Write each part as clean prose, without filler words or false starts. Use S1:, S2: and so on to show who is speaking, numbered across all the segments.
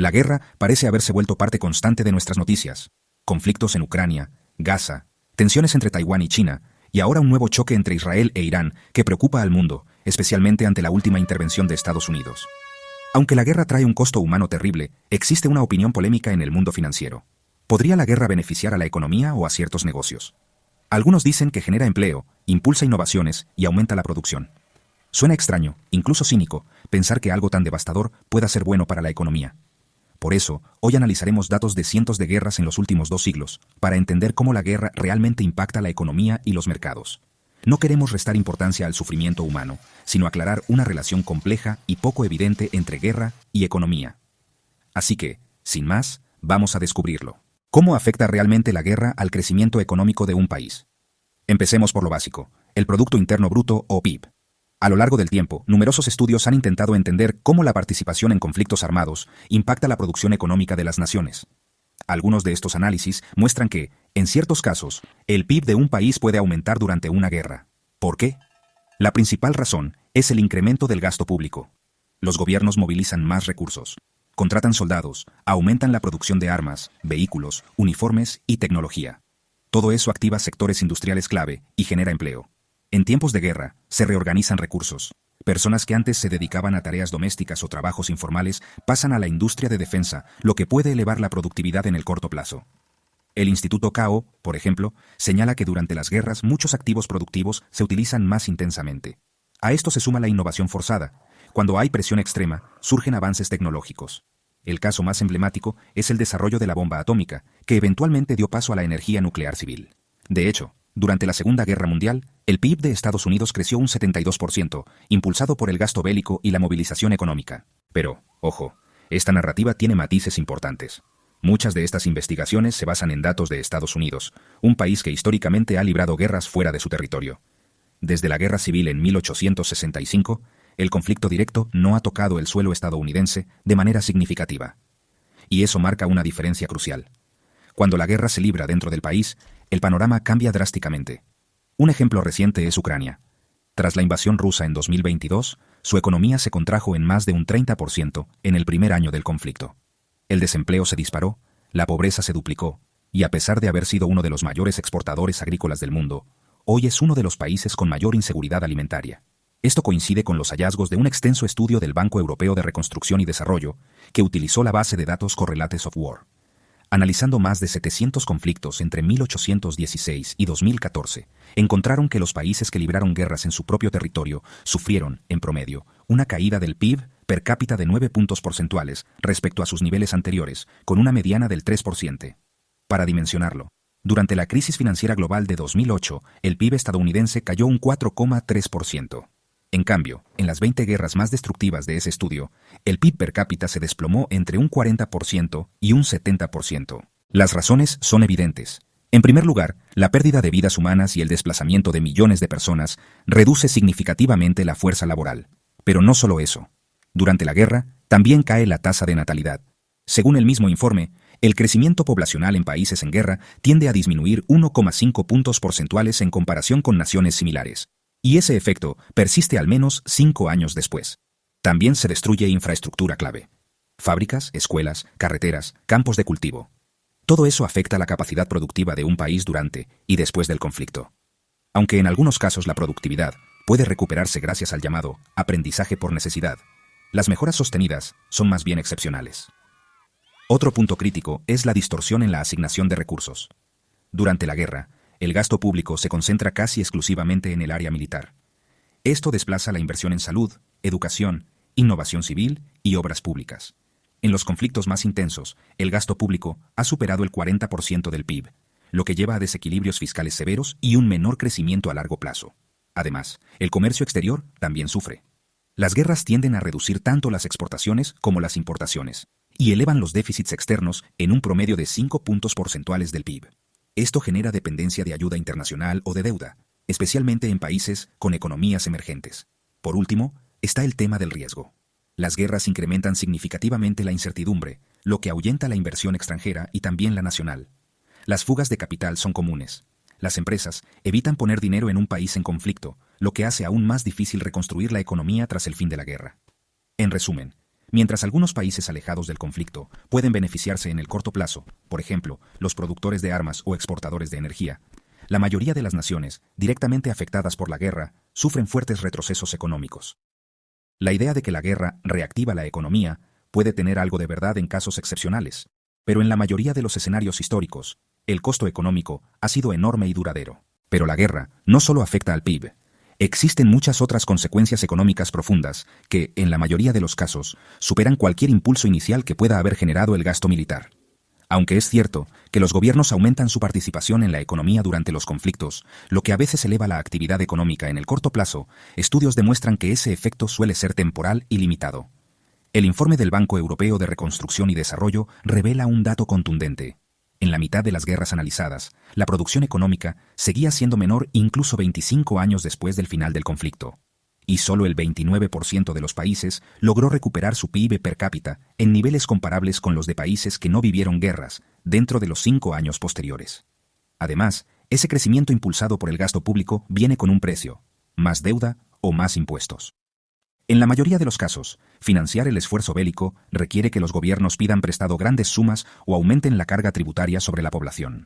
S1: La guerra parece haberse vuelto parte constante de nuestras noticias. Conflictos en Ucrania, Gaza, tensiones entre Taiwán y China, y ahora un nuevo choque entre Israel e Irán que preocupa al mundo, especialmente ante la última intervención de Estados Unidos. Aunque la guerra trae un costo humano terrible, existe una opinión polémica en el mundo financiero. ¿Podría la guerra beneficiar a la economía o a ciertos negocios? Algunos dicen que genera empleo, impulsa innovaciones y aumenta la producción. Suena extraño, incluso cínico, pensar que algo tan devastador pueda ser bueno para la economía. Por eso, hoy analizaremos datos de cientos de guerras en los últimos 2 siglos, para entender cómo la guerra realmente impacta la economía y los mercados. No queremos restar importancia al sufrimiento humano, sino aclarar una relación compleja y poco evidente entre guerra y economía. Así que, sin más, vamos a descubrirlo. ¿Cómo afecta realmente la guerra al crecimiento económico de un país? Empecemos por lo básico, el Producto Interno Bruto o PIB. A lo largo del tiempo, numerosos estudios han intentado entender cómo la participación en conflictos armados impacta la producción económica de las naciones. Algunos de estos análisis muestran que, en ciertos casos, el PIB de un país puede aumentar durante una guerra. ¿Por qué? La principal razón es el incremento del gasto público. Los gobiernos movilizan más recursos, contratan soldados, aumentan la producción de armas, vehículos, uniformes y tecnología. Todo eso activa sectores industriales clave y genera empleo. En tiempos de guerra, se reorganizan recursos. Personas que antes se dedicaban a tareas domésticas o trabajos informales pasan a la industria de defensa, lo que puede elevar la productividad en el corto plazo. El Instituto Cao, por ejemplo, señala que durante las guerras muchos activos productivos se utilizan más intensamente. A esto se suma la innovación forzada. Cuando hay presión extrema, surgen avances tecnológicos. El caso más emblemático es el desarrollo de la bomba atómica, que eventualmente dio paso a la energía nuclear civil. De hecho, durante la Segunda Guerra Mundial, el PIB de Estados Unidos creció un 72%, impulsado por el gasto bélico y la movilización económica. Pero, ojo, esta narrativa tiene matices importantes. Muchas de estas investigaciones se basan en datos de Estados Unidos, un país que históricamente ha librado guerras fuera de su territorio. Desde la Guerra Civil en 1865, el conflicto directo no ha tocado el suelo estadounidense de manera significativa. Y eso marca una diferencia crucial. Cuando la guerra se libra dentro del país, el panorama cambia drásticamente. Un ejemplo reciente es Ucrania. Tras la invasión rusa en 2022, su economía se contrajo en más de un 30% en el primer año del conflicto. El desempleo se disparó, la pobreza se duplicó, y a pesar de haber sido uno de los mayores exportadores agrícolas del mundo, hoy es uno de los países con mayor inseguridad alimentaria. Esto coincide con los hallazgos de un extenso estudio del Banco Europeo de Reconstrucción y Desarrollo, que utilizó la base de datos Correlates of War. Analizando más de 700 conflictos entre 1816 y 2014, encontraron que los países que libraron guerras en su propio territorio sufrieron, en promedio, una caída del PIB per cápita de 9 puntos porcentuales respecto a sus niveles anteriores, con una mediana del 3%. Para dimensionarlo, durante la crisis financiera global de 2008, el PIB estadounidense cayó un 4,3%. En cambio, en las 20 guerras más destructivas de ese estudio, el PIB per cápita se desplomó entre un 40% y un 70%. Las razones son evidentes. En primer lugar, la pérdida de vidas humanas y el desplazamiento de millones de personas reduce significativamente la fuerza laboral. Pero no solo eso. Durante la guerra, también cae la tasa de natalidad. Según el mismo informe, el crecimiento poblacional en países en guerra tiende a disminuir 1,5 puntos porcentuales en comparación con naciones similares. Y ese efecto persiste al menos 5 años después. También se destruye infraestructura clave. Fábricas, escuelas, carreteras, campos de cultivo. Todo eso afecta la capacidad productiva de un país durante y después del conflicto. Aunque en algunos casos la productividad puede recuperarse gracias al llamado aprendizaje por necesidad, las mejoras sostenidas son más bien excepcionales. Otro punto crítico es la distorsión en la asignación de recursos. Durante la guerra, el gasto público se concentra casi exclusivamente en el área militar. Esto desplaza la inversión en salud, educación, innovación civil y obras públicas. En los conflictos más intensos, el gasto público ha superado el 40% del PIB, lo que lleva a desequilibrios fiscales severos y un menor crecimiento a largo plazo. Además, el comercio exterior también sufre. Las guerras tienden a reducir tanto las exportaciones como las importaciones, y elevan los déficits externos en un promedio de 5 puntos porcentuales del PIB. Esto genera dependencia de ayuda internacional o de deuda, especialmente en países con economías emergentes. Por último, está el tema del riesgo. Las guerras incrementan significativamente la incertidumbre, lo que ahuyenta la inversión extranjera y también la nacional. Las fugas de capital son comunes. Las empresas evitan poner dinero en un país en conflicto, lo que hace aún más difícil reconstruir la economía tras el fin de la guerra. En resumen, Mientras algunos países alejados del conflicto pueden beneficiarse en el corto plazo, por ejemplo, los productores de armas o exportadores de energía, la mayoría de las naciones, directamente afectadas por la guerra, sufren fuertes retrocesos económicos. La idea de que la guerra reactiva la economía puede tener algo de verdad en casos excepcionales, pero en la mayoría de los escenarios históricos, el costo económico ha sido enorme y duradero. Pero la guerra no solo afecta al PIB. Existen muchas otras consecuencias económicas profundas que, en la mayoría de los casos, superan cualquier impulso inicial que pueda haber generado el gasto militar. Aunque es cierto que los gobiernos aumentan su participación en la economía durante los conflictos, lo que a veces eleva la actividad económica en el corto plazo, estudios demuestran que ese efecto suele ser temporal y limitado. El informe del Banco Europeo de Reconstrucción y Desarrollo revela un dato contundente. En la mitad de las guerras analizadas, la producción económica seguía siendo menor incluso 25 años después del final del conflicto. Y solo el 29% de los países logró recuperar su PIB per cápita en niveles comparables con los de países que no vivieron guerras dentro de los 5 años posteriores. Además, ese crecimiento impulsado por el gasto público viene con un precio: más deuda o más impuestos. En la mayoría de los casos, financiar el esfuerzo bélico requiere que los gobiernos pidan prestado grandes sumas o aumenten la carga tributaria sobre la población.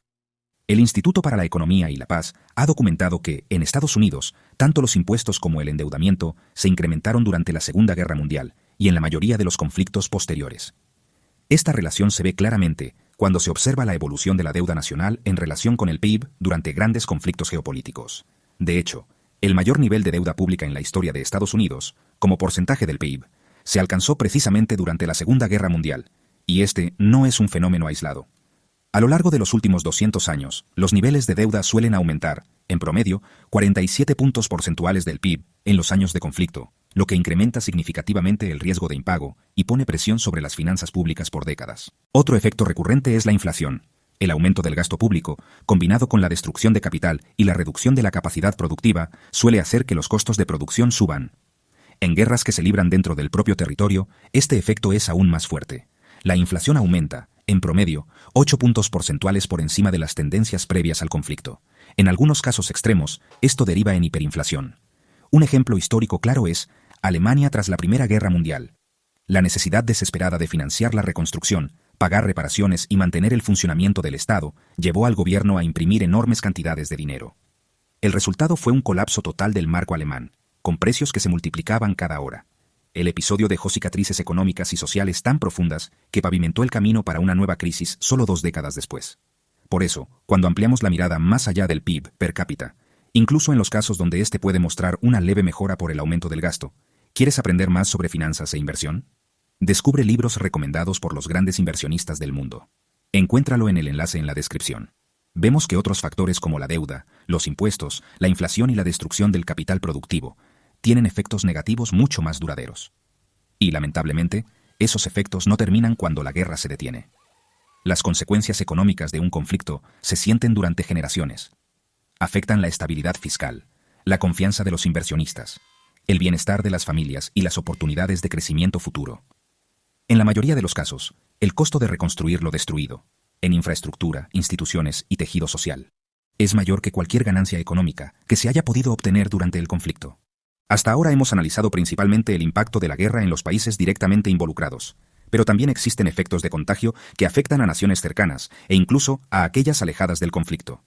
S1: El Instituto para la Economía y la Paz ha documentado que, en Estados Unidos, tanto los impuestos como el endeudamiento se incrementaron durante la Segunda Guerra Mundial y en la mayoría de los conflictos posteriores. Esta relación se ve claramente cuando se observa la evolución de la deuda nacional en relación con el PIB durante grandes conflictos geopolíticos. De hecho, el mayor nivel de deuda pública en la historia de Estados Unidos, como porcentaje del PIB, se alcanzó precisamente durante la Segunda Guerra Mundial, y este no es un fenómeno aislado. A lo largo de los últimos 200 años, los niveles de deuda suelen aumentar, en promedio, 47 puntos porcentuales del PIB en los años de conflicto, lo que incrementa significativamente el riesgo de impago y pone presión sobre las finanzas públicas por décadas. Otro efecto recurrente es la inflación. El aumento del gasto público, combinado con la destrucción de capital y la reducción de la capacidad productiva, suele hacer que los costos de producción suban. En guerras que se libran dentro del propio territorio, este efecto es aún más fuerte. La inflación aumenta, en promedio, 8 puntos porcentuales por encima de las tendencias previas al conflicto. En algunos casos extremos, esto deriva en hiperinflación. Un ejemplo histórico claro es Alemania tras la Primera Guerra Mundial. La necesidad desesperada de financiar la reconstrucción, pagar reparaciones y mantener el funcionamiento del Estado llevó al gobierno a imprimir enormes cantidades de dinero. El resultado fue un colapso total del marco alemán, con precios que se multiplicaban cada hora. El episodio dejó cicatrices económicas y sociales tan profundas que pavimentó el camino para una nueva crisis solo 2 décadas después. Por eso, cuando ampliamos la mirada más allá del PIB per cápita, incluso en los casos donde éste puede mostrar una leve mejora por el aumento del gasto, ¿quieres aprender más sobre finanzas e inversión? Descubre libros recomendados por los grandes inversionistas del mundo. Encuéntralo en el enlace en la descripción. Vemos que otros factores como la deuda, los impuestos, la inflación y la destrucción del capital productivo tienen efectos negativos mucho más duraderos. Y, lamentablemente, esos efectos no terminan cuando la guerra se detiene. Las consecuencias económicas de un conflicto se sienten durante generaciones. Afectan la estabilidad fiscal, la confianza de los inversionistas, el bienestar de las familias y las oportunidades de crecimiento futuro. En la mayoría de los casos, el costo de reconstruir lo destruido, en infraestructura, instituciones y tejido social, es mayor que cualquier ganancia económica que se haya podido obtener durante el conflicto. Hasta ahora hemos analizado principalmente el impacto de la guerra en los países directamente involucrados, pero también existen efectos de contagio que afectan a naciones cercanas e incluso a aquellas alejadas del conflicto.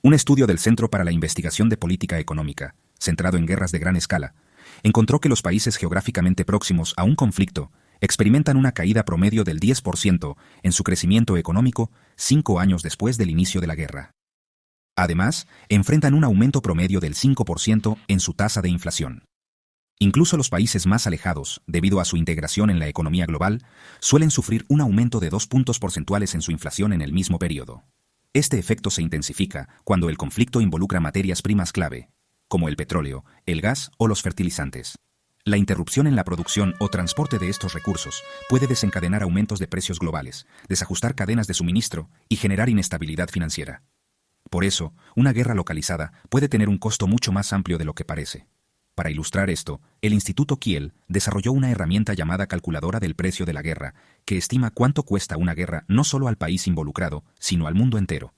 S1: Un estudio del Centro para la Investigación de Política Económica, centrado en guerras de gran escala, encontró que los países geográficamente próximos a un conflicto experimentan una caída promedio del 10% en su crecimiento económico 5 años después del inicio de la guerra. Además, enfrentan un aumento promedio del 5% en su tasa de inflación. Incluso los países más alejados, debido a su integración en la economía global, suelen sufrir un aumento de 2 puntos porcentuales en su inflación en el mismo periodo. Este efecto se intensifica cuando el conflicto involucra materias primas clave, como el petróleo, el gas o los fertilizantes. La interrupción en la producción o transporte de estos recursos puede desencadenar aumentos de precios globales, desajustar cadenas de suministro y generar inestabilidad financiera. Por eso, una guerra localizada puede tener un costo mucho más amplio de lo que parece. Para ilustrar esto, el Instituto Kiel desarrolló una herramienta llamada calculadora del precio de la guerra, que estima cuánto cuesta una guerra no solo al país involucrado, sino al mundo entero.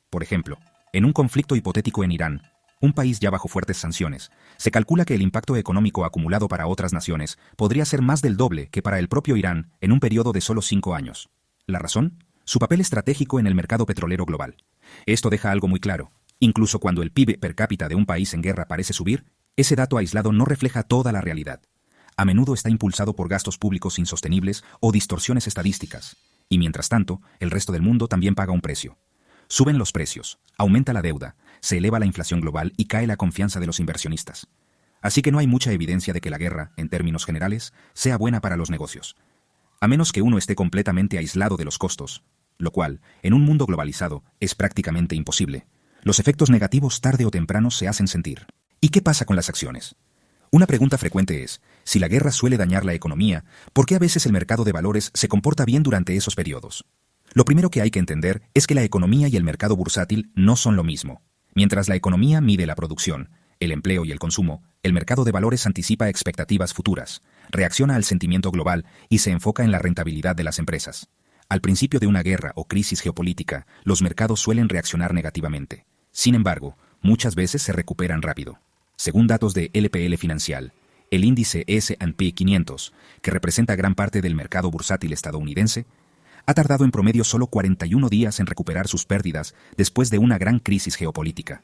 S1: Por ejemplo, en un conflicto hipotético en Irán, un país ya bajo fuertes sanciones, se calcula que el impacto económico acumulado para otras naciones podría ser más del doble que para el propio Irán en un periodo de solo 5 años. ¿La razón? Su papel estratégico en el mercado petrolero global. Esto deja algo muy claro. Incluso cuando el PIB per cápita de un país en guerra parece subir, ese dato aislado no refleja toda la realidad. A menudo está impulsado por gastos públicos insostenibles o distorsiones estadísticas. Y mientras tanto, el resto del mundo también paga un precio. Suben los precios, aumenta la deuda, se eleva la inflación global y cae la confianza de los inversionistas. Así que no hay mucha evidencia de que la guerra, en términos generales, sea buena para los negocios. A menos que uno esté completamente aislado de los costos, lo cual, en un mundo globalizado, es prácticamente imposible. Los efectos negativos tarde o temprano se hacen sentir. ¿Y qué pasa con las acciones? Una pregunta frecuente es, si la guerra suele dañar la economía, ¿por qué a veces el mercado de valores se comporta bien durante esos periodos? Lo primero que hay que entender es que la economía y el mercado bursátil no son lo mismo. Mientras la economía mide la producción, el empleo y el consumo, el mercado de valores anticipa expectativas futuras, reacciona al sentimiento global y se enfoca en la rentabilidad de las empresas. Al principio de una guerra o crisis geopolítica, los mercados suelen reaccionar negativamente. Sin embargo, muchas veces se recuperan rápido. Según datos de LPL Financial, el índice S&P 500, que representa gran parte del mercado bursátil estadounidense, ha tardado en promedio solo 41 días en recuperar sus pérdidas después de una gran crisis geopolítica.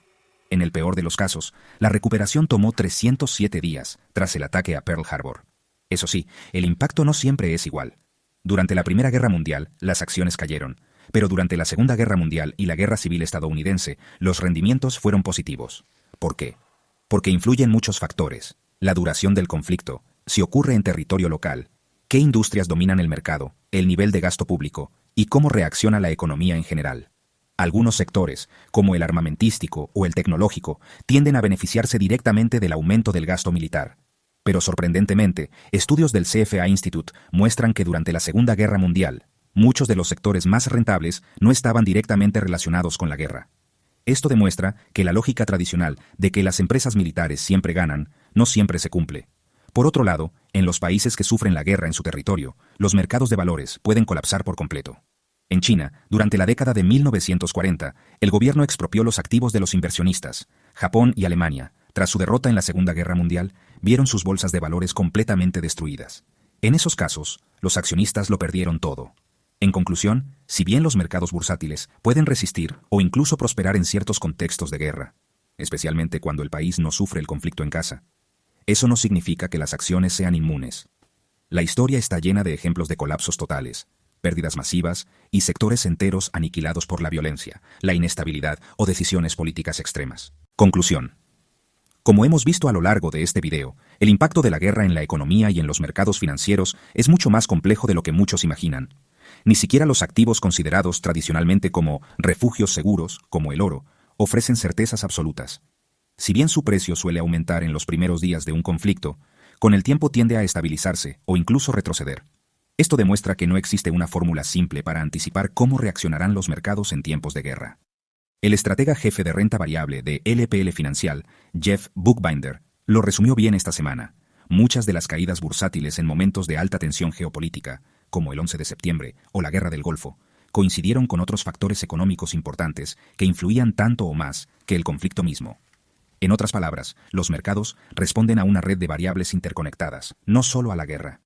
S1: En el peor de los casos, la recuperación tomó 307 días tras el ataque a Pearl Harbor. Eso sí, el impacto no siempre es igual. Durante la Primera Guerra Mundial, las acciones cayeron, pero durante la Segunda Guerra Mundial y la Guerra Civil estadounidense, los rendimientos fueron positivos. ¿Por qué? Porque influyen muchos factores: la duración del conflicto, si ocurre en territorio local, qué industrias dominan el mercado, el nivel de gasto público y cómo reacciona la economía en general. Algunos sectores, como el armamentístico o el tecnológico, tienden a beneficiarse directamente del aumento del gasto militar. Pero sorprendentemente, estudios del CFA Institute muestran que durante la Segunda Guerra Mundial, muchos de los sectores más rentables no estaban directamente relacionados con la guerra. Esto demuestra que la lógica tradicional de que las empresas militares siempre ganan, no siempre se cumple. Por otro lado, en los países que sufren la guerra en su territorio, los mercados de valores pueden colapsar por completo. En China, durante la década de 1940, el gobierno expropió los activos de los inversionistas. Japón y Alemania, tras su derrota en la Segunda Guerra Mundial, vieron sus bolsas de valores completamente destruidas. En esos casos, los accionistas lo perdieron todo. En conclusión, si bien los mercados bursátiles pueden resistir o incluso prosperar en ciertos contextos de guerra, especialmente cuando el país no sufre el conflicto en casa, eso no significa que las acciones sean inmunes. La historia está llena de ejemplos de colapsos totales, pérdidas masivas y sectores enteros aniquilados por la violencia, la inestabilidad o decisiones políticas extremas. Conclusión. Como hemos visto a lo largo de este video, el impacto de la guerra en la economía y en los mercados financieros es mucho más complejo de lo que muchos imaginan. Ni siquiera los activos considerados tradicionalmente como refugios seguros, como el oro, ofrecen certezas absolutas. Si bien su precio suele aumentar en los primeros días de un conflicto, con el tiempo tiende a estabilizarse o incluso retroceder. Esto demuestra que no existe una fórmula simple para anticipar cómo reaccionarán los mercados en tiempos de guerra. El estratega jefe de renta variable de LPL Financial, Jeff Buchbinder, lo resumió bien esta semana. Muchas de las caídas bursátiles en momentos de alta tensión geopolítica, como el 11 de septiembre o la Guerra del Golfo, coincidieron con otros factores económicos importantes que influían tanto o más que el conflicto mismo. En otras palabras, los mercados responden a una red de variables interconectadas, no solo a la guerra.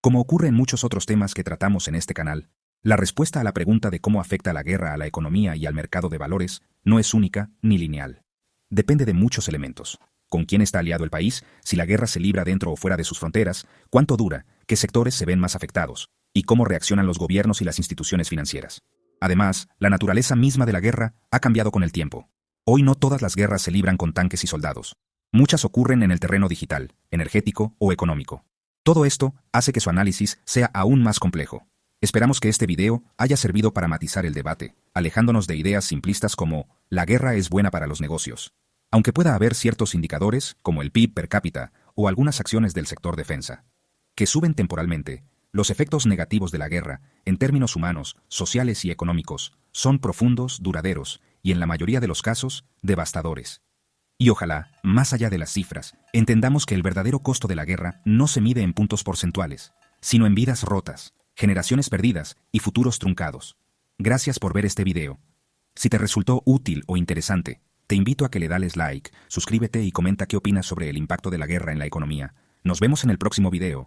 S1: Como ocurre en muchos otros temas que tratamos en este canal, la respuesta a la pregunta de cómo afecta la guerra a la economía y al mercado de valores no es única ni lineal. Depende de muchos elementos: con quién está aliado el país, si la guerra se libra dentro o fuera de sus fronteras, cuánto dura, qué sectores se ven más afectados, y cómo reaccionan los gobiernos y las instituciones financieras. Además, la naturaleza misma de la guerra ha cambiado con el tiempo. Hoy no todas las guerras se libran con tanques y soldados. Muchas ocurren en el terreno digital, energético o económico. Todo esto hace que su análisis sea aún más complejo. Esperamos que este video haya servido para matizar el debate, alejándonos de ideas simplistas como «la guerra es buena para los negocios». Aunque pueda haber ciertos indicadores, como el PIB per cápita o algunas acciones del sector defensa, que suben temporalmente, los efectos negativos de la guerra, en términos humanos, sociales y económicos, son profundos, duraderos y, en la mayoría de los casos, devastadores. Y ojalá, más allá de las cifras, entendamos que el verdadero costo de la guerra no se mide en puntos porcentuales, sino en vidas rotas, generaciones perdidas y futuros truncados. Gracias por ver este video. Si te resultó útil o interesante, Te invito a que le dales like, suscríbete y comenta qué opinas sobre el impacto de la guerra en la economía. Nos vemos en el próximo video.